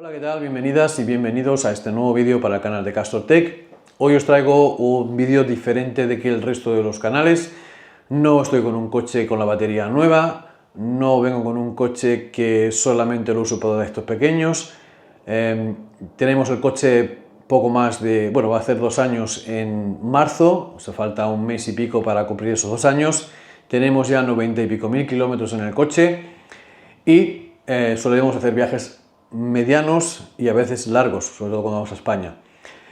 Hola, ¿qué tal? Bienvenidas y bienvenidos a este nuevo vídeo para el canal de CastorTech. Hoy os traigo un vídeo diferente de que el resto de los canales. No estoy con un coche con la batería nueva, no vengo con un coche que solamente lo uso para estos pequeños. Tenemos el coche poco más de, bueno, va a hacer 2 años en marzo, o sea, falta un mes y pico para cumplir esos 2 años. Tenemos ya 90 y pico mil kilómetros en el coche y solemos hacer viajes medianos y a veces largos, sobre todo cuando vamos a España.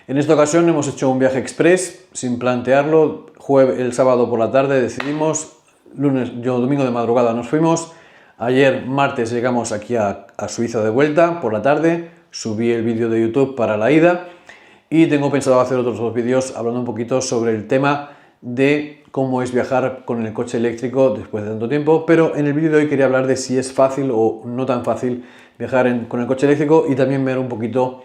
En esta ocasión hemos hecho un viaje express sin plantearlo. El sábado por la tarde decidimos, domingo de madrugada nos fuimos. Ayer martes llegamos aquí a Suiza de vuelta por la tarde. Subí el vídeo de YouTube para la ida y tengo pensado hacer otros 2 vídeos hablando un poquito sobre el tema de cómo es viajar con el coche eléctrico después de tanto tiempo, pero en el vídeo de hoy quería hablar de si es fácil o no tan fácil viajar con el coche eléctrico y también ver un poquito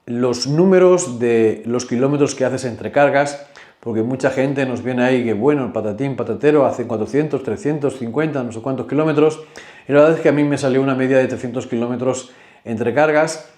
los números de los kilómetros que haces entre cargas, porque mucha gente nos viene ahí que bueno, el patatín patatero hace 400, 350, no sé cuántos kilómetros, y la verdad es que a mí me salió una media de 300 kilómetros entre cargas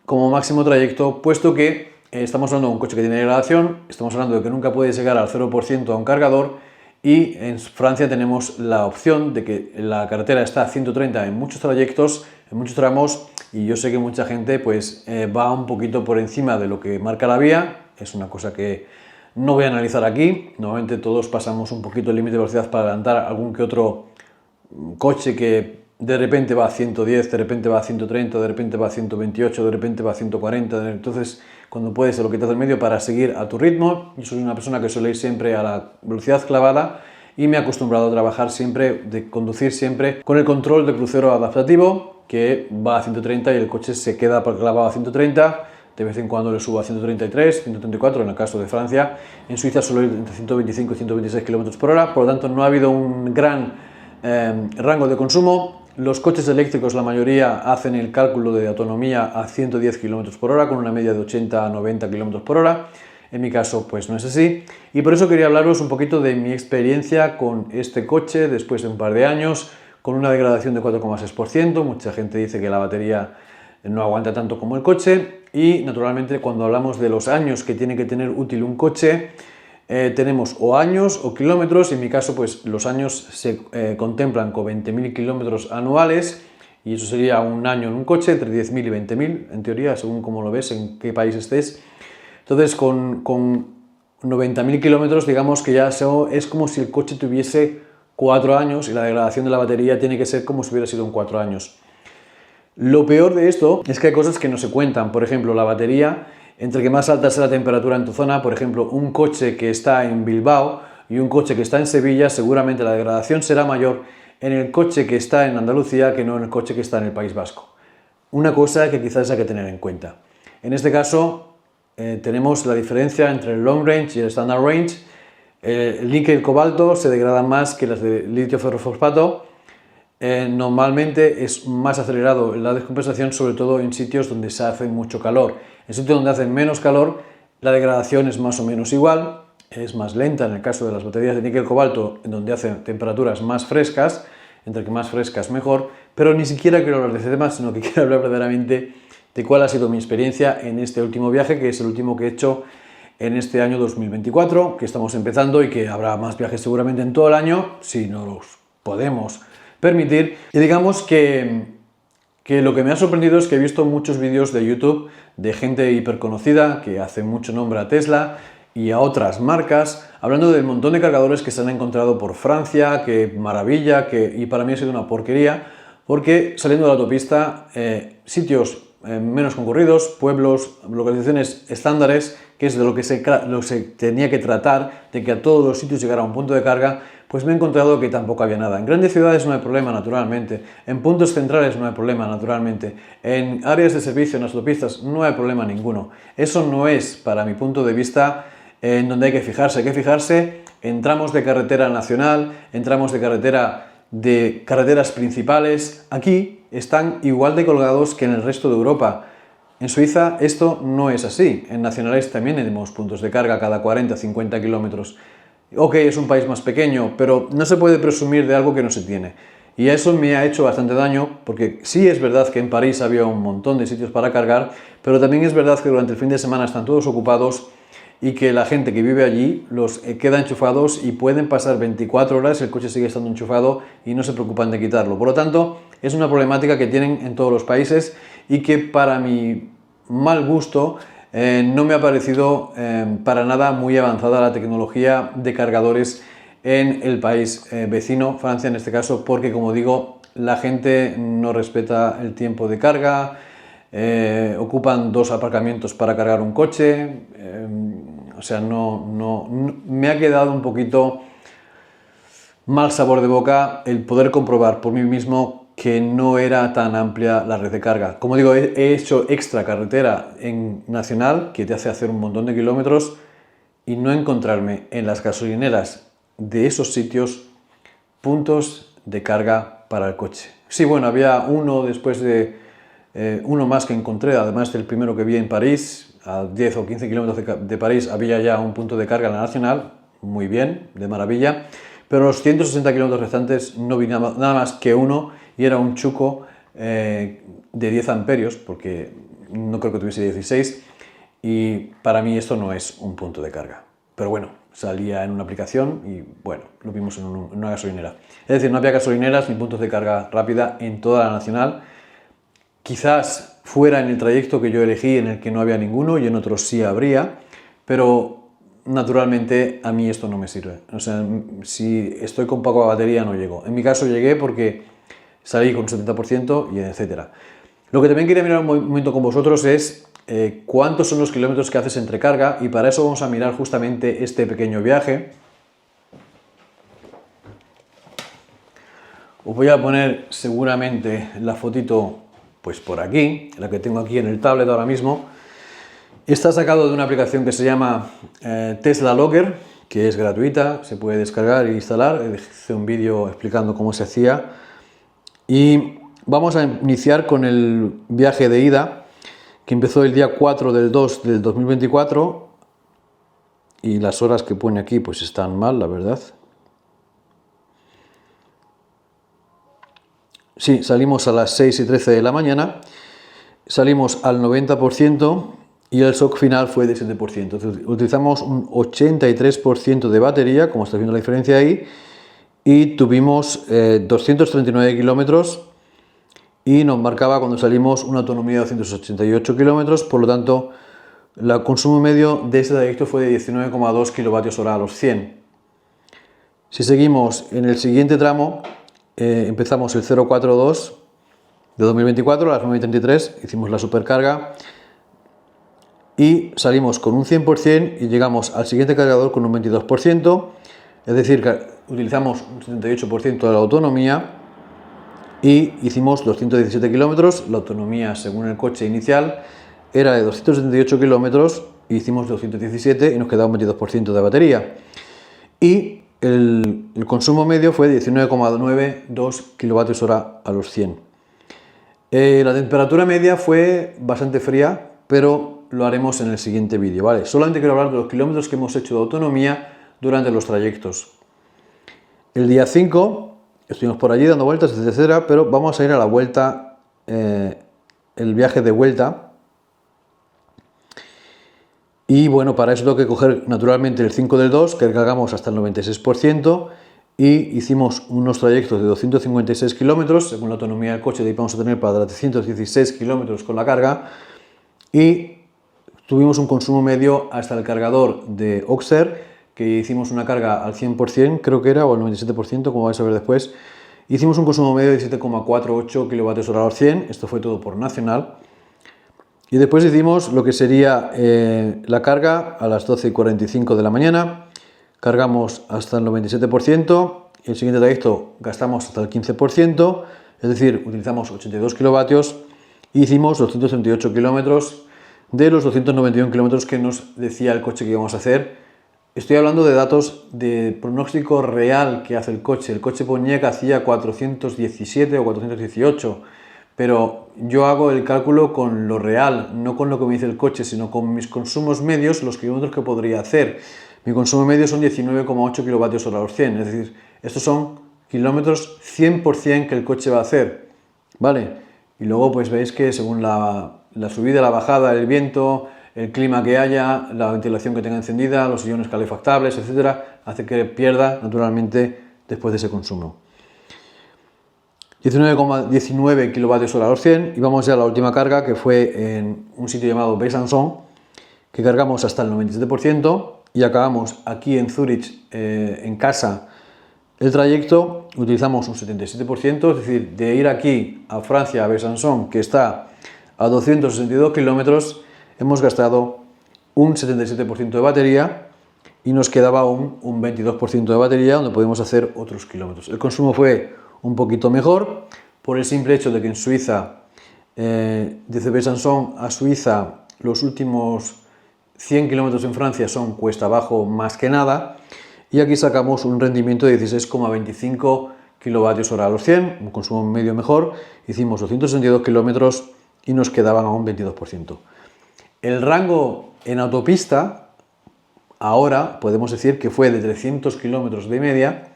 como máximo trayecto, puesto que estamos hablando de un coche que tiene degradación, estamos hablando de que nunca puedes llegar al 0% a un cargador y en Francia tenemos la opción de que la carretera está a 130 en muchos trayectos, en muchos tramos, y yo sé que mucha gente pues va un poquito por encima de lo que marca la vía. Es una cosa que no voy a analizar aquí. Normalmente todos pasamos un poquito el límite de velocidad para adelantar algún que otro coche que de repente va a 110, de repente va a 130, de repente va a 128, de repente va a 140, entonces cuando puedes te lo quitas del medio para seguir a tu ritmo. Yo soy una persona que suele ir siempre a la velocidad clavada y me he acostumbrado a trabajar siempre, de conducir siempre con el control de crucero adaptativo, que va a 130 y el coche se queda clavado a 130, de vez en cuando le subo a 133, 134 en el caso de Francia. En Suiza suelo ir entre 125 y 126 km por hora, por lo tanto no ha habido un gran rango de consumo. Los coches eléctricos, la mayoría, hacen el cálculo de autonomía a 110 km por hora, con una media de 80 a 90 km por hora. En mi caso, pues no es así. Y por eso quería hablaros un poquito de mi experiencia con este coche después de un par de años, con una degradación de 4,6%. Mucha gente dice que la batería no aguanta tanto como el coche. Y, naturalmente, cuando hablamos de los años que tiene que tener útil un coche, tenemos o años o kilómetros. En mi caso, pues los años se contemplan con 20.000 kilómetros anuales, y eso sería un año en un coche, entre 10.000 y 20.000, en teoría, según como lo ves, en qué país estés. Entonces, con 90.000 kilómetros, digamos que ya es como si el coche tuviese 4 años y la degradación de la batería tiene que ser como si hubiera sido en 4 años. Lo peor de esto es que hay cosas que no se cuentan. Por ejemplo, la batería, entre que más alta sea la temperatura en tu zona, por ejemplo, un coche que está en Bilbao y un coche que está en Sevilla, seguramente la degradación será mayor en el coche que está en Andalucía que no en el coche que está en el País Vasco. Una cosa que quizás hay que tener en cuenta. En este caso, tenemos la diferencia entre el long range y el standard range. El níquel y el cobalto se degradan más que las de litio ferrofosfato. Normalmente es más acelerado la descompensación, sobre todo en sitios donde se hace mucho calor. En sitios donde hace menos calor, la degradación es más o menos igual, es más lenta en el caso de las baterías de níquel-cobalto, en donde hacen temperaturas más frescas, entre que más frescas mejor, pero ni siquiera quiero hablar de ese tema, sino que quiero hablar verdaderamente de cuál ha sido mi experiencia en este último viaje, que es el último que he hecho en este año 2024, que estamos empezando y que habrá más viajes seguramente en todo el año, si no los podemos permitir. Y digamos que lo que me ha sorprendido es que he visto muchos vídeos de YouTube de gente hiperconocida que hace mucho nombre a Tesla y a otras marcas, hablando del montón de cargadores que se han encontrado por Francia, que maravilla, y para mí ha sido una porquería, porque saliendo de la autopista, sitios menos concurridos, pueblos, localizaciones estándares, que es de lo que se tenía que tratar, de que a todos los sitios llegara a un punto de carga, pues me he encontrado que tampoco había nada. En grandes ciudades no hay problema, naturalmente. En puntos centrales no hay problema, naturalmente. En áreas de servicio, en las autopistas, no hay problema ninguno. Eso no es, para mi punto de vista, en donde hay que fijarse. Hay que fijarse en tramos de carretera nacional, en tramos de carreteras principales. Aquí están igual de colgados que en el resto de Europa. En Suiza esto no es así. En nacionales también tenemos puntos de carga cada 40-50 kilómetros. Ok, es un país más pequeño, pero no se puede presumir de algo que no se tiene. Y eso me ha hecho bastante daño, porque sí es verdad que en París había un montón de sitios para cargar, pero también es verdad que durante el fin de semana están todos ocupados y que la gente que vive allí los queda enchufados y pueden pasar 24 horas, el coche sigue estando enchufado y no se preocupan de quitarlo. Por lo tanto, es una problemática que tienen en todos los países y que para mi mal gusto no me ha parecido para nada muy avanzada la tecnología de cargadores en el país vecino, Francia en este caso, porque como digo, la gente no respeta el tiempo de carga, ocupan 2 aparcamientos para cargar un coche, o sea, me ha quedado un poquito mal sabor de boca el poder comprobar por mí mismo que no era tan amplia la red de carga. Como digo, he hecho extra carretera en nacional, que te hace hacer un montón de kilómetros, y no encontrarme en las gasolineras de esos sitios puntos de carga para el coche. Sí, bueno, había uno después de uno más que encontré, además del primero que vi en París, a 10 o 15 kilómetros de París había ya un punto de carga en la nacional, muy bien, de maravilla, pero los 160 kilómetros restantes no vi nada más que uno y era un chuco de 10 amperios, porque no creo que tuviese 16, y para mí esto no es un punto de carga. Pero bueno, salía en una aplicación y bueno, lo vimos en una gasolinera. Es decir, no había gasolineras ni puntos de carga rápida en toda la nacional. Quizás fuera en el trayecto que yo elegí en el que no había ninguno y en otros sí habría, pero naturalmente a mí esto no me sirve. O sea, si estoy con poca batería no llego. En mi caso llegué porque salí con un 70% y etcétera. Lo que también quería mirar un momento con vosotros es cuántos son los kilómetros que haces entre carga, y para eso vamos a mirar justamente este pequeño viaje. Os voy a poner seguramente la fotito pues por aquí, la que tengo aquí en el tablet ahora mismo. Está sacado de una aplicación que se llama Tesla Logger, que es gratuita, se puede descargar e instalar. Hice un vídeo explicando cómo se hacía. Y vamos a iniciar con el viaje de ida, que empezó el día 4 del 2 del 2024, y las horas que pone aquí pues están mal, la verdad. Sí, salimos a las 6:13 de la mañana, salimos al 90% y el shock final fue de 7%. Entonces, utilizamos un 83% de batería, como estáis viendo la diferencia ahí, y tuvimos 239 kilómetros y nos marcaba cuando salimos una autonomía de 288 kilómetros, por lo tanto el consumo medio de este trayecto fue de 19,2 kilovatios hora a los 100. Si seguimos en el siguiente tramo, empezamos el 042 de 2024 a las 9:33, hicimos la supercarga y salimos con un 100% y llegamos al siguiente cargador con un 22%, es decir, que utilizamos un 78% de la autonomía y hicimos 217 kilómetros. La autonomía según el coche inicial era de 278 kilómetros, hicimos 217 y nos quedaba un 22% de batería. Y el consumo medio fue de 19,92 kilovatios hora a los 100. La temperatura media fue bastante fría, pero lo haremos en el siguiente vídeo, ¿vale? Solamente quiero hablar de los kilómetros que hemos hecho de autonomía durante los trayectos. El día 5 estuvimos por allí dando vueltas, etcétera, pero vamos a ir a la vuelta, el viaje de vuelta. Y bueno, para eso tengo que coger naturalmente el 5 del 2, que cargamos hasta el 96%, y hicimos unos trayectos de 256 kilómetros, según la autonomía del coche, de ahí vamos a tener para 316 kilómetros con la carga, y tuvimos un consumo medio hasta el cargador de Auxerre, que hicimos una carga al 100%, creo que era, o al 97%, como vais a ver después. Hicimos un consumo medio de 7,48 kilovatios hora a los 100, esto fue todo por nacional. Y después hicimos lo que sería la carga a las 12:45 de la mañana, cargamos hasta el 97%, y el siguiente trayecto gastamos hasta el 15%, es decir, utilizamos 82 kilovatios, y hicimos 238 kilómetros de los 291 kilómetros que nos decía el coche que íbamos a hacer. Estoy hablando de datos de pronóstico real que hace el coche. El coche ponía que hacía 417 o 418, pero yo hago el cálculo con lo real, no con lo que me dice el coche, sino con mis consumos medios, los kilómetros que podría hacer. Mi consumo medio son 19,8 kilovatios hora a los 100, es decir, estos son kilómetros 100% que el coche va a hacer, ¿vale? Y luego pues veis que según la subida, la bajada, el viento, el clima que haya, la ventilación que tenga encendida, los sillones calefactables, etcétera, hace que pierda naturalmente después de ese consumo. 19,19 kilovatios hora a los 100 y vamos ya a la última carga, que fue en un sitio llamado Besançon, que cargamos hasta el 97% y acabamos aquí en Zurich, en casa, el trayecto, utilizamos un 77%, es decir, de ir aquí a Francia, a Besançon, que está a 262 kilómetros, hemos gastado un 77% de batería y nos quedaba aún un 22% de batería donde podemos hacer otros kilómetros. El consumo fue un poquito mejor por el simple hecho de que en Suiza, desde Besançon a Suiza, los últimos 100 kilómetros en Francia son cuesta abajo más que nada, y aquí sacamos un rendimiento de 16,25 kilovatios hora a los 100, un consumo medio mejor. Hicimos 262 kilómetros y nos quedaban a un 22%. El rango en autopista ahora podemos decir que fue de 300 kilómetros de media,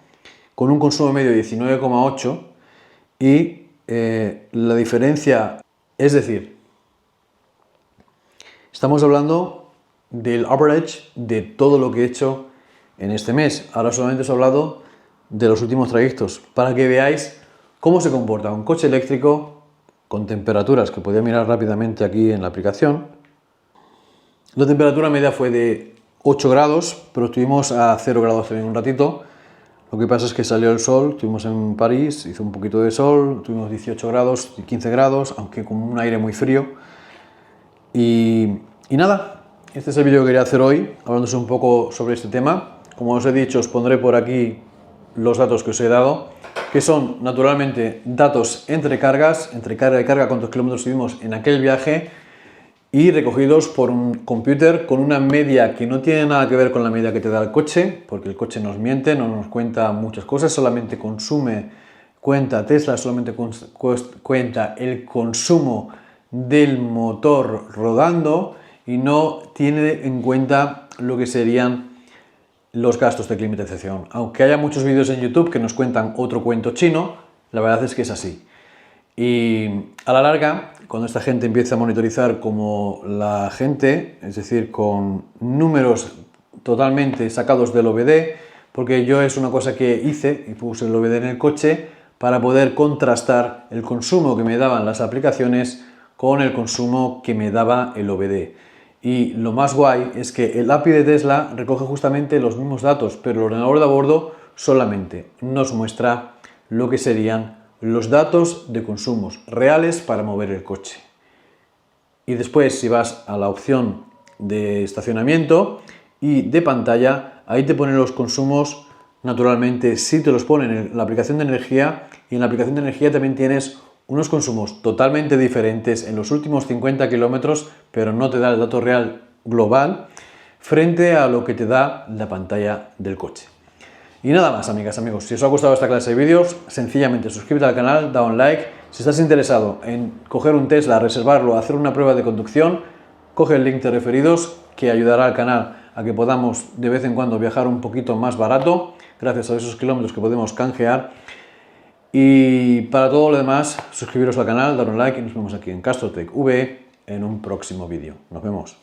con un consumo medio de 19,8, y la diferencia, es decir, estamos hablando del average de todo lo que he hecho en este mes. Ahora solamente os he hablado de los últimos trayectos, para que veáis cómo se comporta un coche eléctrico con temperaturas que podía mirar rápidamente aquí en la aplicación. La temperatura media fue de 8 grados, pero estuvimos a 0 grados también un ratito. Lo que pasa es que salió el sol, estuvimos en París, hizo un poquito de sol, tuvimos 18 grados, 15 grados, aunque con un aire muy frío. Y nada, este es el vídeo que quería hacer hoy, hablándose un poco sobre este tema. Como os he dicho, os pondré por aquí los datos que os he dado, que son naturalmente datos entre cargas, entre carga y carga, cuántos kilómetros subimos en aquel viaje, y recogidos por un computer con una media que no tiene nada que ver con la media que te da el coche, porque el coche nos miente, no nos cuenta muchas cosas, solamente cuenta Tesla, solamente cuenta el consumo del motor rodando y no tiene en cuenta lo que serían los gastos de climatización. Aunque haya muchos vídeos en YouTube que nos cuentan otro cuento chino, la verdad es que es así. Y a la larga, cuando esta gente empieza a monitorizar como la gente, es decir, con números totalmente sacados del OBD, porque yo es una cosa que hice y puse el OBD en el coche para poder contrastar el consumo que me daban las aplicaciones con el consumo que me daba el OBD. Y lo más guay es que el API de Tesla recoge justamente los mismos datos, pero el ordenador de a bordo solamente nos muestra lo que serían los datos de consumos reales para mover el coche. Y después, si vas a la opción de estacionamiento y de pantalla, ahí te ponen los consumos, naturalmente sí te los ponen en la aplicación de energía, y en la aplicación de energía también tienes unos consumos totalmente diferentes en los últimos 50 kilómetros, pero no te da el dato real global frente a lo que te da la pantalla del coche. Y nada más, amigas, amigos, si os ha gustado esta clase de vídeos, sencillamente suscríbete al canal, da un like. Si estás interesado en coger un Tesla, reservarlo, hacer una prueba de conducción, coge el link de referidos que ayudará al canal a que podamos de vez en cuando viajar un poquito más barato, gracias a esos kilómetros que podemos canjear. Y para todo lo demás, suscribiros al canal, dar un like y nos vemos aquí en CastorTech V en un próximo vídeo. Nos vemos.